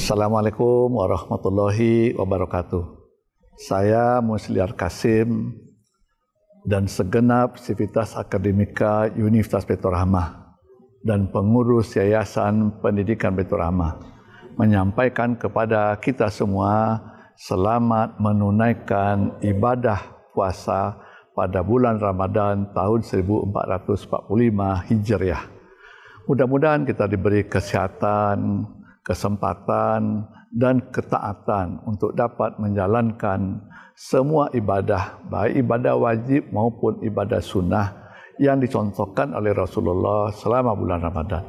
Assalamualaikum warahmatullahi wabarakatuh. Saya Musliar Kasim dan segenap sivitas akademika Universitas Baitur Rahmah dan pengurus Yayasan Pendidikan Baitur Rahmah menyampaikan kepada kita semua selamat menunaikan ibadah puasa pada bulan Ramadan tahun 1445 Hijriah. Mudah-mudahan kita diberi kesehatan, kesempatan dan ketaatan untuk dapat menjalankan semua ibadah, baik ibadah wajib maupun ibadah sunnah yang dicontohkan oleh Rasulullah selama bulan Ramadan.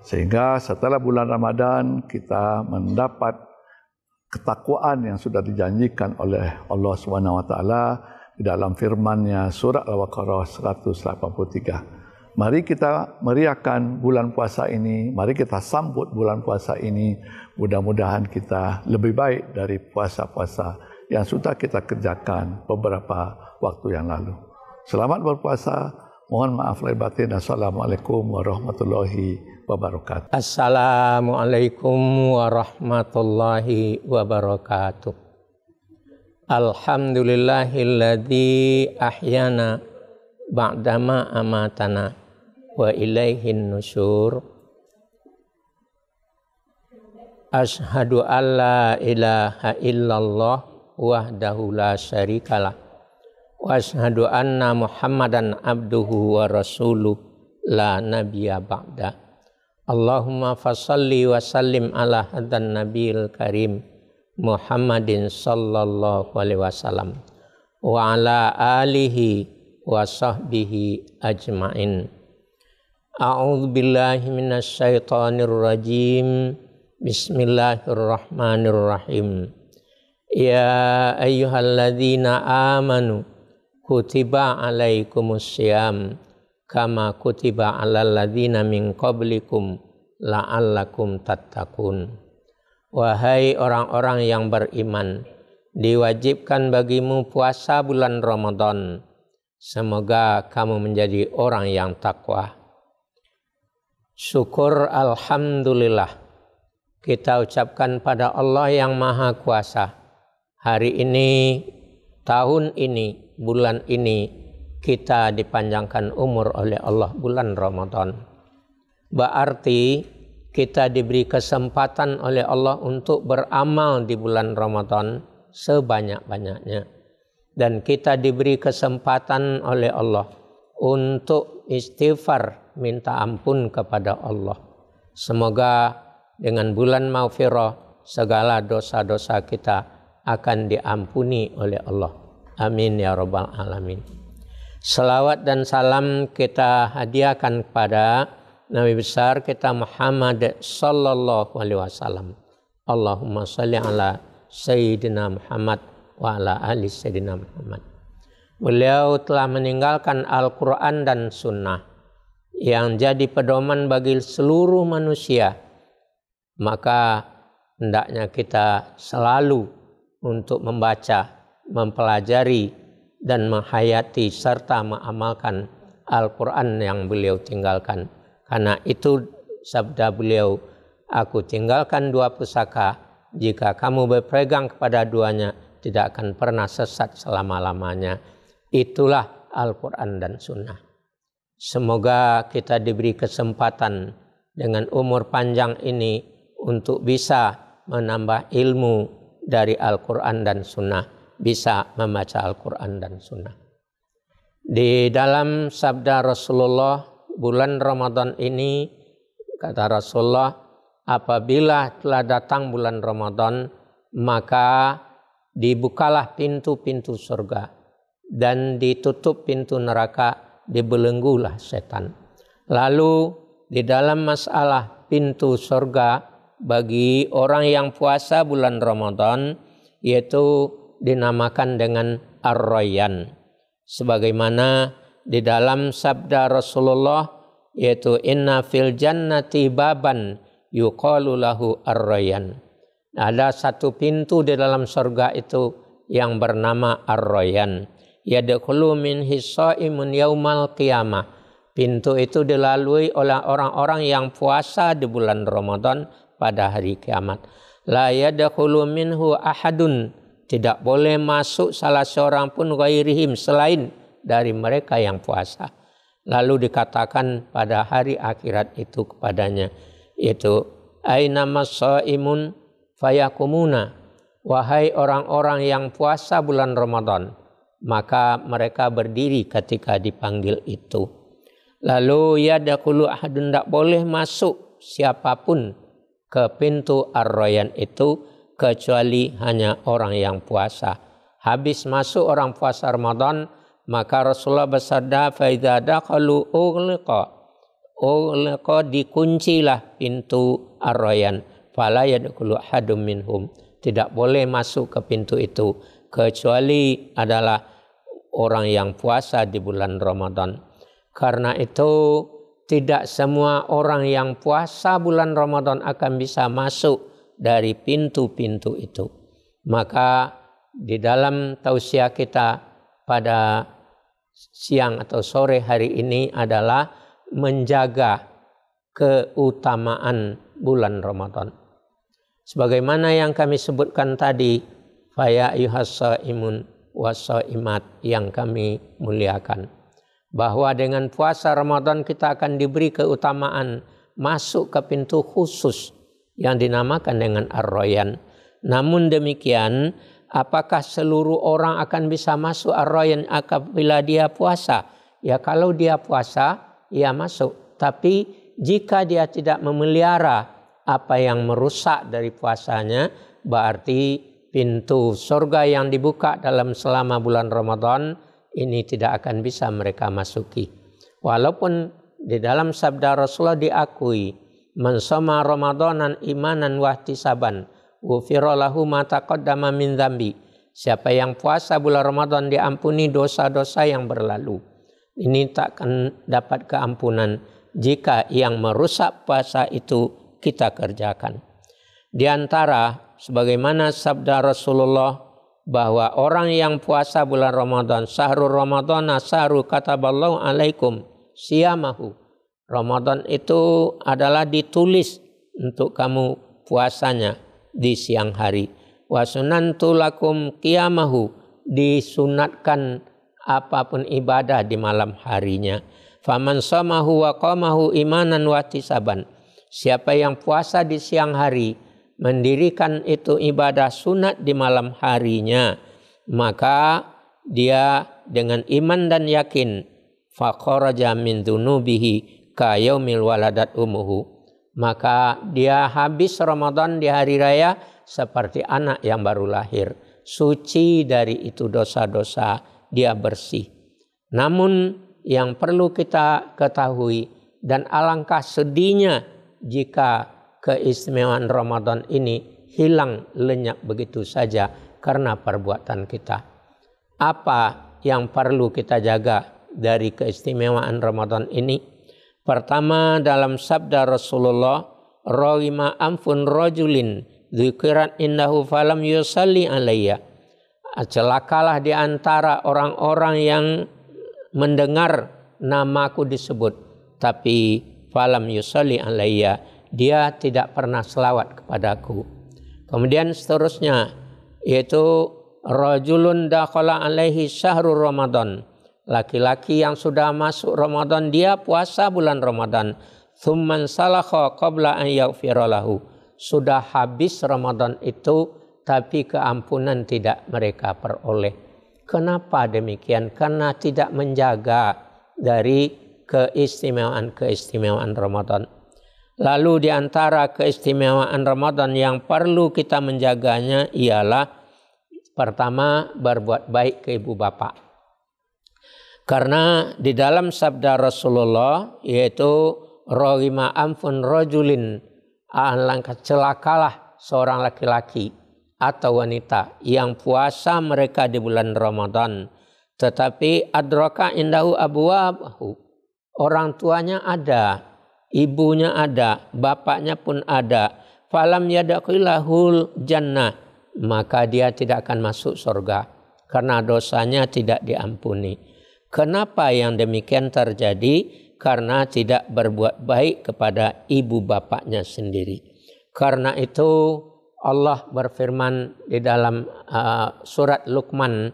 Sehingga setelah bulan Ramadan kita mendapat ketakwaan yang sudah dijanjikan oleh Allah SWT di dalam firman-Nya surah Al-Baqarah 183. Mari kita meriahkan bulan puasa ini, mari kita sambut bulan puasa ini. Mudah-mudahan kita lebih baik dari puasa-puasa yang sudah kita kerjakan beberapa waktu yang lalu. Selamat berpuasa, mohon maaf lahir batin. Assalamualaikum warahmatullahi wabarakatuh. Assalamualaikum warahmatullahi wabarakatuh. Alhamdulillahilladzi ahyana ba'dama amatana wa ilaihin nusyur. Asyhadu an la ilaha illallah wahdahu la syarikalah wa asyhadu anna Muhammadan abduhu wa rasuluh la nabiyya ba'da. Allahumma fassalli wa sallim ala hadan nabiyil karim Muhammadin sallallahu alaihi wasallam wa ala alihi wa sahbihi ajmain. A'udzu billahi minasy syaithanir rajim. Bismillahirrahmanirrahim. Ya ayyuhalladzina amanu kutiba alaikumussyam kama kutiba alal ladzina min qablikum la'allakum tattaqun. Wahai orang-orang yang beriman, diwajibkan bagimu puasa bulan Ramadan. Semoga kamu menjadi orang yang takwa. Syukur alhamdulillah kita ucapkan pada Allah yang Maha Kuasa. Hari ini, tahun ini, bulan ini kita dipanjangkan umur oleh Allah bulan Ramadan. Berarti kita diberi kesempatan oleh Allah untuk beramal di bulan Ramadan sebanyak-banyaknya. Dan kita diberi kesempatan oleh Allah untuk istighfar, minta ampun kepada Allah. Semoga dengan bulan maghfirah segala dosa-dosa kita akan diampuni oleh Allah. Amin ya rabbal alamin. Salawat dan salam kita hadiahkan kepada Nabi besar kita Muhammad sallallahu alaihi wasallam. Allahumma shalli ala sayyidina Muhammad wa ala ali sayyidina Muhammad. Beliau telah meninggalkan Al-Quran dan Sunnah yang jadi pedoman bagi seluruh manusia. Maka hendaknya kita selalu untuk membaca, mempelajari dan menghayati serta mengamalkan Al-Quran yang beliau tinggalkan. Karena itu sabda beliau, aku tinggalkan dua pusaka, jika kamu berpegang kepada duanya tidak akan pernah sesat selama-lamanya. Itulah Al-Quran dan Sunnah. Semoga kita diberi kesempatan dengan umur panjang ini untuk bisa menambah ilmu dari Al-Quran dan Sunnah, bisa membaca Al-Quran dan Sunnah. Di dalam sabda Rasulullah, bulan Ramadan ini, kata Rasulullah, apabila telah datang bulan Ramadan, maka dibukalah pintu-pintu surga dan ditutup pintu neraka, dibelenggulah setan. Lalu di dalam masalah pintu surga bagi orang yang puasa bulan Ramadan, yaitu dinamakan dengan Ar-Rayyan. Sebagaimana di dalam sabda Rasulullah, yaitu inna fil jannati baban yuqalu lahu Ar-Rayyan. Ada satu pintu di dalam surga itu yang bernama Ar-Rayyan. Yadkhulu min hisaimun yaumal qiyamah. Pintu itu dilalui oleh orang-orang yang puasa di bulan Ramadan pada hari kiamat. La yadkhulu minhu ahadun, tidak boleh masuk salah seorang pun ghairihim, selain dari mereka yang puasa. Lalu dikatakan pada hari akhirat itu kepadanya, yaitu aina masaimun fayakumuna, wahai orang-orang yang puasa bulan Ramadan, maka mereka berdiri ketika dipanggil itu. Lalu yadkhulu ahadun, tidak boleh masuk siapapun ke pintu Ar-Rayyan itu kecuali hanya orang yang puasa. Habis masuk orang puasa Ramadan, maka Rasulullah bersabda, fa idza dakhalu ughliqa, dikuncilah pintu Ar-Rayyan, fala yadkhulu ahadum minhum, tidak boleh masuk ke pintu itu kecuali adalah orang yang puasa di bulan Ramadan. Karena itu tidak semua orang yang puasa bulan Ramadan akan bisa masuk dari pintu-pintu itu. Maka di dalam tausiah kita pada siang atau sore hari ini adalah menjaga keutamaan bulan Ramadan. Sebagaimana yang kami sebutkan tadi, faya ayyuhas-shaimun was-shaimat, yang kami muliakan, bahwa dengan puasa Ramadan kita akan diberi keutamaan masuk ke pintu khusus yang dinamakan dengan Ar-Rayyan. Namun demikian, apakah seluruh orang akan bisa masuk Ar-Rayyan apabila dia puasa? Ya, kalau dia puasa, ia masuk. Tapi jika dia tidak memelihara apa yang merusak dari puasanya, berarti pintu surga yang dibuka selama bulan Ramadan ini tidak akan bisa mereka masuki. Walaupun di dalam sabda Rasulullah diakui, man shoma ramadanan imanan wa ihtisaban ghufira lahu ma taqaddama min dzambi. Siapa yang puasa bulan Ramadan diampuni dosa-dosa yang berlalu. Ini takkan dapat keampunan jika yang merusak puasa itu kita kerjakan. Di antara sebagaimana sabda Rasulullah bahwa orang yang puasa bulan Ramadan, syahrul ramadhana syahrul kataballahu alaikum siyamahu. Ramadan itu adalah ditulis untuk kamu puasanya di siang hari. Wa sunantu lakum qiyamahu, disunatkan apapun ibadah di malam harinya. Faman shamahu wa qamahu imanan wa ihtisaban. Siapa yang puasa di siang hari, mendirikan itu ibadah sunat di malam harinya, maka dia dengan iman dan yakin faqaraja min dzunubihi ka yaumil waladat umuhu, maka dia habis Ramadan di hari raya seperti anak yang baru lahir, suci dari itu dosa-dosa, dia bersih. Namun yang perlu kita ketahui, dan alangkah sedihnya jika keistimewaan Ramadan ini hilang lenyap begitu saja karena perbuatan kita. Apa yang perlu kita jaga dari keistimewaan Ramadan ini? Pertama, dalam sabda Rasulullah, rawima amfun rajulin dzikran innahu falam yusalli alayya. Celakalah di antara orang-orang yang mendengar namaku disebut tapi falam yusalli alayya, dia tidak pernah selawat kepadaku. Kemudian seterusnya, yaitu rajulun dakhala alaihi syahrul Ramadan, laki-laki yang sudah masuk Ramadan, dia puasa bulan Ramadan, tsumman salakha qabla an yaghfira lahu, sudah habis Ramadan itu tapi keampunan tidak mereka peroleh. Kenapa demikian? Karena tidak menjaga dari keistimewaan Ramadan. Lalu di antara keistimewaan Ramadan yang perlu kita menjaganya ialah pertama, berbuat baik ke ibu bapak. Karena di dalam sabda Rasulullah, yaitu rawima amfun rajulin, alangkah celakalah seorang laki-laki atau wanita yang puasa mereka di bulan Ramadan, tetapi adraka indahu abwabahu, orang tuanya ada, ibunya ada, bapaknya pun ada, falam yadkhilahul jannah, maka dia tidak akan masuk surga karena dosanya tidak diampuni. Kenapa yang demikian terjadi? Karena tidak berbuat baik kepada ibu bapaknya sendiri. Karena itu Allah berfirman di dalam surat Luqman,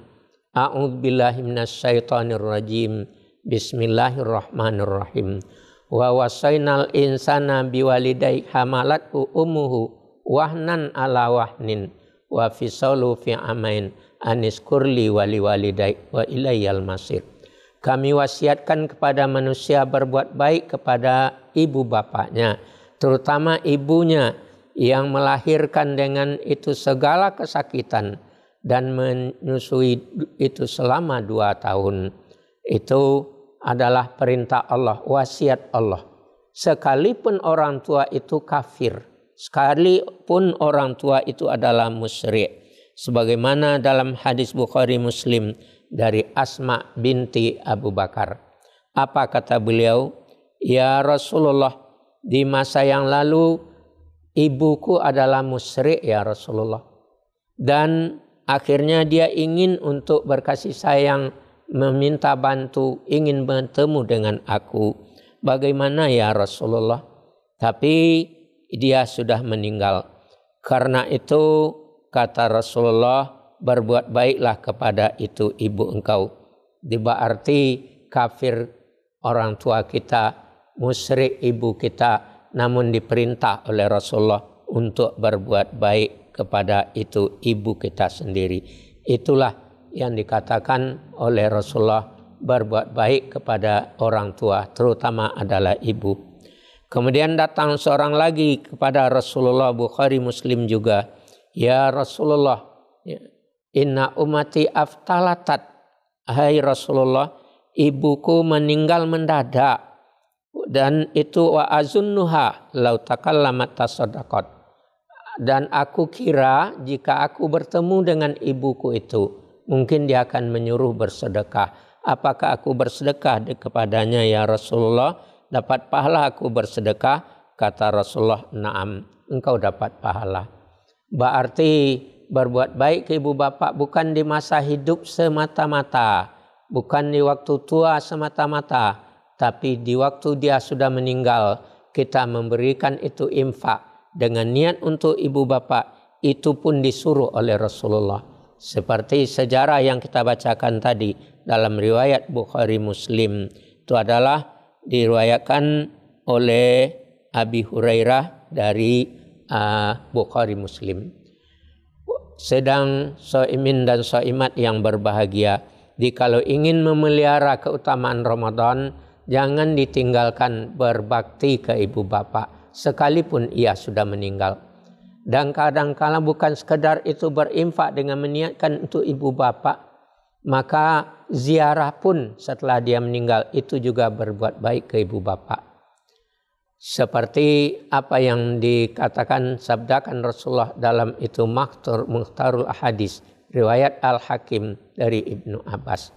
A'udzubillahi minasyaitonirrajim. Bismillahirrahmanirrahim. Wa wasainal insana biwalidayhi hamalathu ummuhu wahnan ala wahnin wa fisalu fi amain aniskurli wali walidayhi wa ilayyal masir. Kami wasiatkan kepada manusia berbuat baik kepada ibu bapaknya, terutama ibunya yang melahirkan dengan itu segala kesakitan dan menyusui itu selama 2 tahun. Itu adalah perintah Allah, wasiat Allah. Sekalipun orang tua itu kafir, sekalipun orang tua itu adalah musyrik. Sebagaimana dalam hadis Bukhari Muslim dari Asma binti Abu Bakar. Apa kata beliau? Ya Rasulullah, di masa yang lalu ibuku adalah musyrik ya Rasulullah. Dan akhirnya dia ingin untuk berkasih sayang, meminta bantu, ingin bertemu dengan aku. Bagaimana ya Rasulullah? Tapi dia sudah meninggal. Karena itu kata Rasulullah, berbuat baiklah kepada itu ibu engkau. Berarti kafir orang tua kita, musyrik ibu kita, namun diperintah oleh Rasulullah untuk berbuat baik kepada itu ibu kita sendiri. Itulah yang dikatakan oleh Rasulullah, berbuat baik kepada orang tua, terutama adalah ibu. Kemudian datang seorang lagi kepada Rasulullah, Bukhari Muslim juga. Ya Rasulullah, inna ummati aftalatat. Hai Rasulullah, ibuku meninggal mendadak. Dan itu wa azunnuha lau takallamat tasaddaqat. Dan aku kira jika aku bertemu dengan ibuku itu, mungkin dia akan menyuruh bersedekah. Apakah aku bersedekah kepadanya ya Rasulullah? Dapat pahala aku bersedekah? Kata Rasulullah, na'am, engkau dapat pahala. Berarti berbuat baik ke ibu bapak bukan di masa hidup semata-mata, bukan di waktu tua semata-mata, tapi di waktu dia sudah meninggal, kita memberikan itu infak dengan niat untuk ibu bapak. Itu pun disuruh oleh Rasulullah. Seperti sejarah yang kita bacakan tadi dalam riwayat Bukhari Muslim. Itu adalah diriwayatkan oleh Abi Hurairah dari Bukhari Muslim. Sedang shaimin dan shaimat yang berbahagia, kalau ingin memelihara keutamaan Ramadan, jangan ditinggalkan berbakti ke ibu bapak sekalipun ia sudah meninggal. Dan kadang-kala bukan sekedar itu berinfak dengan meniatkan untuk ibu bapak, maka ziarah pun setelah dia meninggal itu juga berbuat baik ke ibu bapak. Seperti apa yang dikatakan sabdakan Rasulullah dalam itu Mukhtarul Ahadis, riwayat Al-Hakim dari Ibnu Abbas.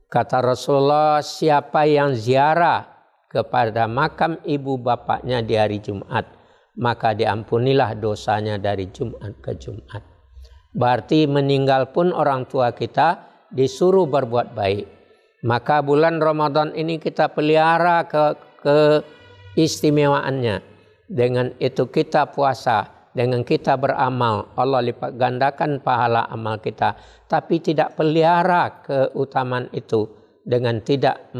Kata Rasulullah, siapa yang ziarah kepada makam ibu bapaknya di hari Jumat, maka diampunilah dosanya dari Jumat ke Jumat. Berarti meninggal pun orang tua kita disuruh berbuat baik. Maka bulan Ramadan ini kita pelihara keistimewaannya. Dengan itu kita puasa, dengan kita beramal, Allah lipat gandakan pahala amal kita. Tapi tidak pelihara keutamaan itu dengan tidak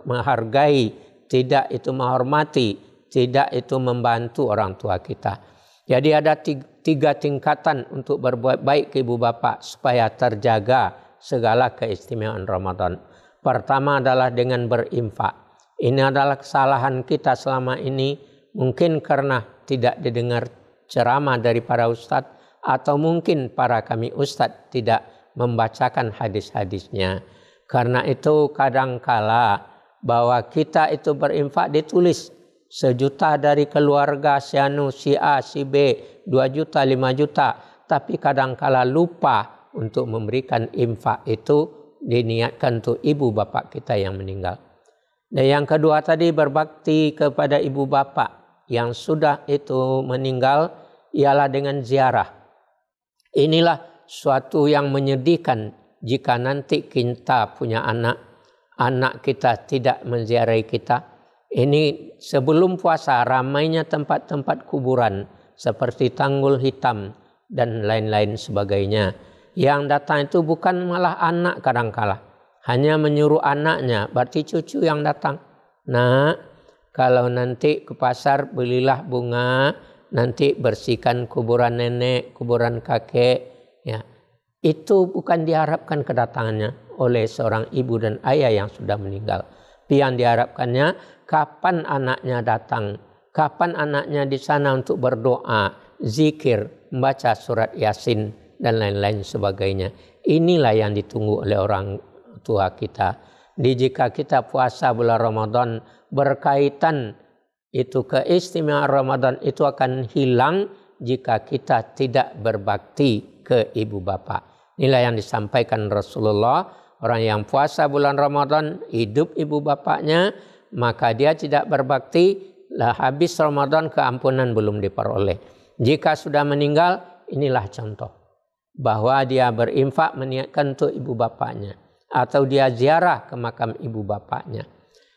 menghargai, tidak itu menghormati, tidak itu membantu orang tua kita. Jadi ada 3 tingkatan untuk berbuat baik ke ibu bapak supaya terjaga segala keistimewaan Ramadan. Pertama adalah dengan berinfak. Ini adalah kesalahan kita selama ini, mungkin karena tidak didengar ceramah dari para ustadz, atau mungkin para kami ustadz tidak membacakan hadis-hadisnya. Karena itu kadangkala bahwa kita itu berinfak ditulis 1 juta dari keluarga si anu, si A, si B, 2 juta, 5 juta. Tapi kadangkala lupa untuk memberikan infak itu diniatkan untuk ibu bapak kita yang meninggal. Dan yang kedua tadi berbakti kepada ibu bapak yang sudah itu meninggal ialah dengan ziarah. Inilah suatu yang menyedihkan jika nanti kita punya anak kita tidak menziarahi kita. Ini sebelum puasa ramainya tempat-tempat kuburan. seperti Tanggul Hitam dan lain-lain sebagainya. Yang datang itu bukan malah anak kadangkala, hanya menyuruh anaknya, berarti cucu yang datang. Nah, kalau nanti ke pasar belilah bunga, nanti bersihkan kuburan nenek, kuburan kakek, ya. Itu bukan diharapkan kedatangannya oleh seorang ibu dan ayah yang sudah meninggal. Yang diharapkannya kapan anaknya datang, kapan anaknya di sana untuk berdoa, zikir, membaca surat Yasin dan lain-lain sebagainya. Inilah yang ditunggu oleh orang tua kita. Jika kita puasa bulan Ramadan berkaitan itu keistimewaan Ramadan itu akan hilang jika kita tidak berbakti ke ibu bapa. Inilah yang disampaikan Rasulullah. Orang yang puasa bulan Ramadan hidup ibu bapaknya, maka dia tidak berbakti, lah habis Ramadan keampunan belum diperoleh. Jika sudah meninggal, inilah contoh bahwa dia berinfak meniatkan untuk ibu bapaknya, atau dia ziarah ke makam ibu bapaknya.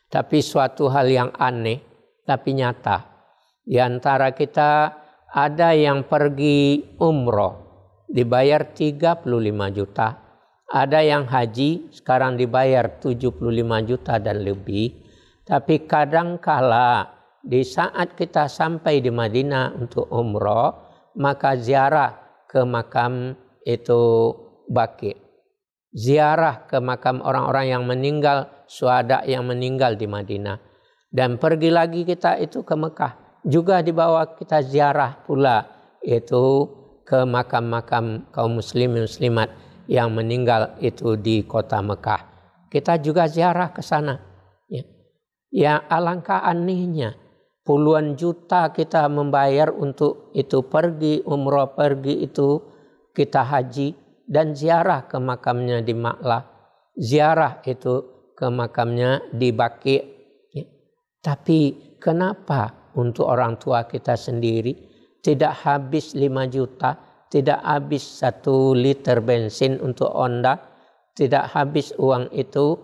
Tapi suatu hal yang aneh tapi nyata, di antara kita ada yang pergi umroh dibayar 35 juta, ada yang haji sekarang dibayar 75 juta dan lebih. Tapi kadangkala di saat kita sampai di Madinah untuk umroh, maka ziarah ke makam itu Baqi, ziarah ke makam orang-orang yang meninggal, syuhada yang meninggal di Madinah. Dan pergi lagi kita itu ke Mekah, juga dibawa kita ziarah pula itu ke makam-makam kaum muslimin muslimat yang meninggal itu di kota Mekah. Kita juga ziarah ke sana. Ya, alangkah anehnya, puluhan juta kita membayar untuk itu pergi umroh, pergi itu kita haji dan ziarah ke makamnya di Ma'lah, ziarah itu ke makamnya di Baqi. Ya. Tapi kenapa untuk orang tua kita sendiri tidak habis 5 juta, tidak habis 1 liter bensin untuk Honda, tidak habis uang itu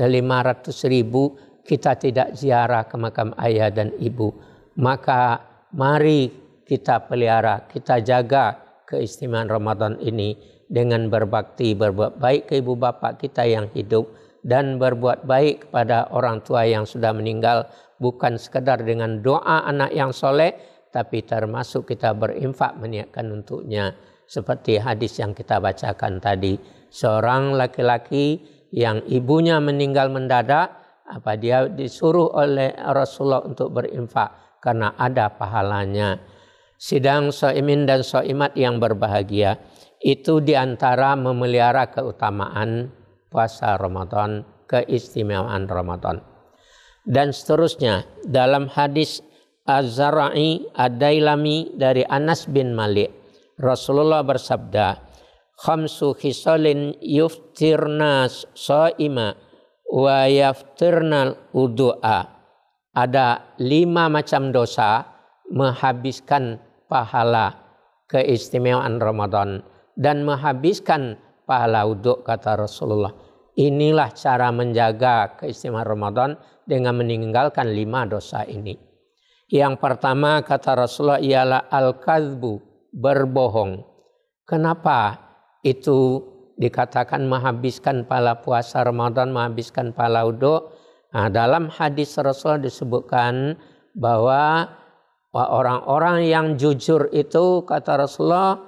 500 ribu, kita tidak ziarah ke makam ayah dan ibu. Maka mari kita pelihara, kita jaga keistimewaan Ramadan ini dengan berbakti, berbuat baik ke ibu bapak kita yang hidup, dan berbuat baik kepada orang tua yang sudah meninggal, bukan sekedar dengan doa anak yang soleh, tapi termasuk kita berinfak meniatkan untuknya. Seperti hadis yang kita bacakan tadi, seorang laki-laki yang ibunya meninggal mendadak, dia disuruh oleh Rasulullah untuk berinfak karena ada pahalanya. Sidang shaimin dan shaimat yang berbahagia, itu diantara memelihara keutamaan puasa Ramadan, keistimewaan Ramadan. Dan seterusnya dalam hadis Az-Zara'i Ad-Dailami dari Anas bin Malik, Rasulullah bersabda, khamsu khisalin yuftirna sha'ima wa yaftirna udu'a. Ada 5 macam dosa menghabiskan pahala keistimewaan Ramadan dan menghabiskan pahala uduk, kata Rasulullah. Inilah cara menjaga keistimewaan Ramadan dengan meninggalkan 5 dosa ini. Yang pertama, kata Rasulullah, ialah al-kadzbu, berbohong. Kenapa itu dikatakan menghabiskan pahala puasa Ramadan, menghabiskan pahala uduk? Nah, dalam hadis Rasulullah disebutkan bahwa orang-orang yang jujur itu, kata Rasulullah,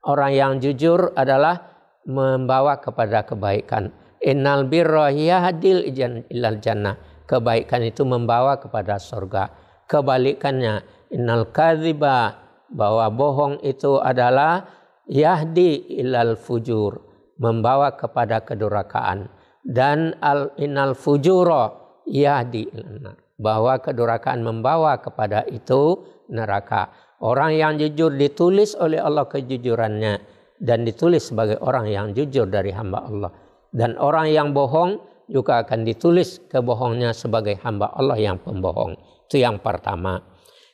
orang yang jujur adalah membawa kepada kebaikan. Innal birra yahdil ilal jannah. Kebaikan itu membawa kepada surga. Kebalikannya, innal kadziba, bahwa bohong itu adalah yahdi ilal fujur, membawa kepada kedurhakaan. Dan innal fujura yahdi ilal nar, bahwa kedurhakaan membawa kepada itu neraka. Orang yang jujur ditulis oleh Allah kejujurannya dan ditulis sebagai orang yang jujur dari hamba Allah. Dan orang yang bohong juga akan ditulis kebohongnya sebagai hamba Allah yang pembohong. Itu yang pertama.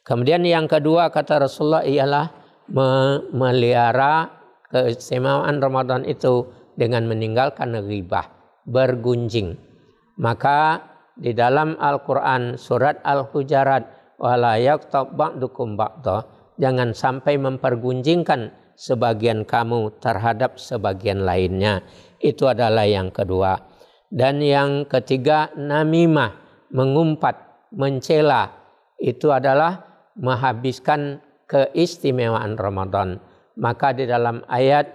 Kemudian yang kedua, kata Rasulullah, ialah memelihara keistimewaan Ramadan itu dengan meninggalkan ghibah, bergunjing. Maka di dalam Al-Quran surat Al-Hujarat, wala yaktab ba'dukum ba'da, jangan sampai mempergunjingkan sebagian kamu terhadap sebagian lainnya. Itu adalah yang kedua. Dan yang ketiga, namimah, mengumpat, mencela. Itu adalah menghabiskan keistimewaan Ramadan. Maka di dalam ayat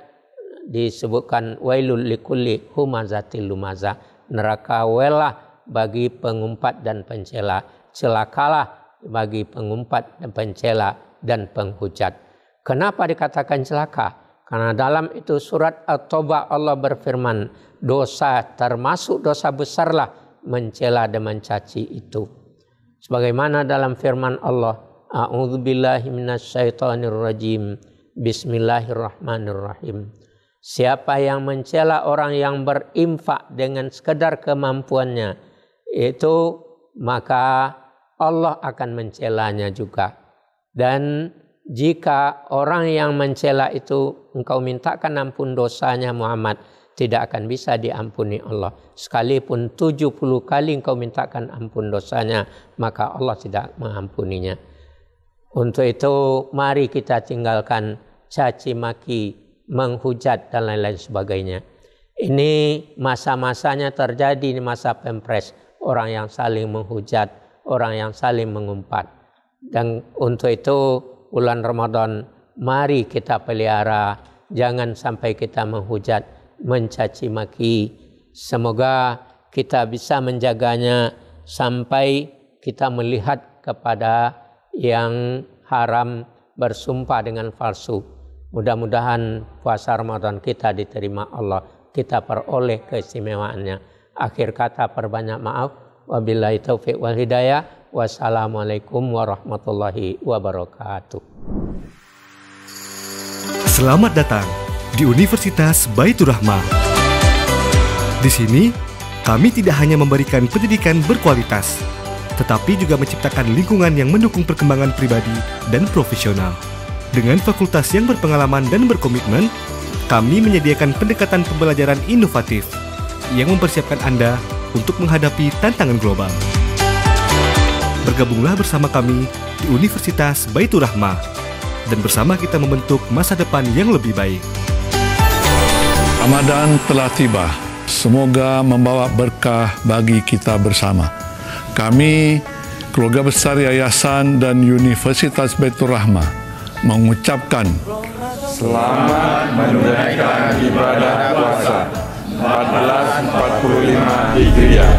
disebutkan wailul likulli humazatil lumazah, neraka welah bagi pengumpat dan pencela, celakalah bagi pengumpat dan pencela dan penghujat. Kenapa dikatakan celaka? Karena dalam itu surat At-Taubah Allah berfirman, dosa termasuk dosa besarlah mencela dan mencaci itu. Sebagaimana dalam firman Allah, a'udzubillahi minasyaitonirrajim, bismillahirrahmanirrahim. Siapa yang mencela orang yang berinfak dengan sekedar kemampuannya, itu maka Allah akan mencelanya juga. Dan jika orang yang mencela itu engkau mintakan ampun dosanya Muhammad, tidak akan bisa diampuni Allah. Sekalipun 70 kali engkau mintakan ampun dosanya, maka Allah tidak mengampuninya. Untuk itu mari kita tinggalkan caci maki, menghujat dan lain-lain sebagainya. Ini masa-masanya terjadi di masa Pempres, orang yang saling menghujat, orang yang saling mengumpat. Dan untuk itu bulan Ramadan mari kita pelihara, jangan sampai kita menghujat, mencaci maki. Semoga kita bisa menjaganya sampai kita melihat kepada yang haram, bersumpah dengan palsu. Mudah-mudahan puasa Ramadan kita diterima Allah, kita peroleh keistimewaannya. Akhir kata perbanyak maaf. Wabillahi taufiq wal hidayah. Wassalamualaikum warahmatullahi wabarakatuh. Selamat datang di Universitas Baitur Rahmah. Di sini, kami tidak hanya memberikan pendidikan berkualitas, tetapi juga menciptakan lingkungan yang mendukung perkembangan pribadi dan profesional. Dengan fakultas yang berpengalaman dan berkomitmen, kami menyediakan pendekatan pembelajaran inovatif yang mempersiapkan Anda untuk menghadapi tantangan global. Bergabunglah bersama kami di Universitas Baitur Rahmah dan bersama kita membentuk masa depan yang lebih baik. Ramadan telah tiba. Semoga membawa berkah bagi kita bersama. Kami, keluarga besar Yayasan dan Universitas Baitur Rahmah, mengucapkan selamat menunaikan ibadah puasa 1445 Hijriah.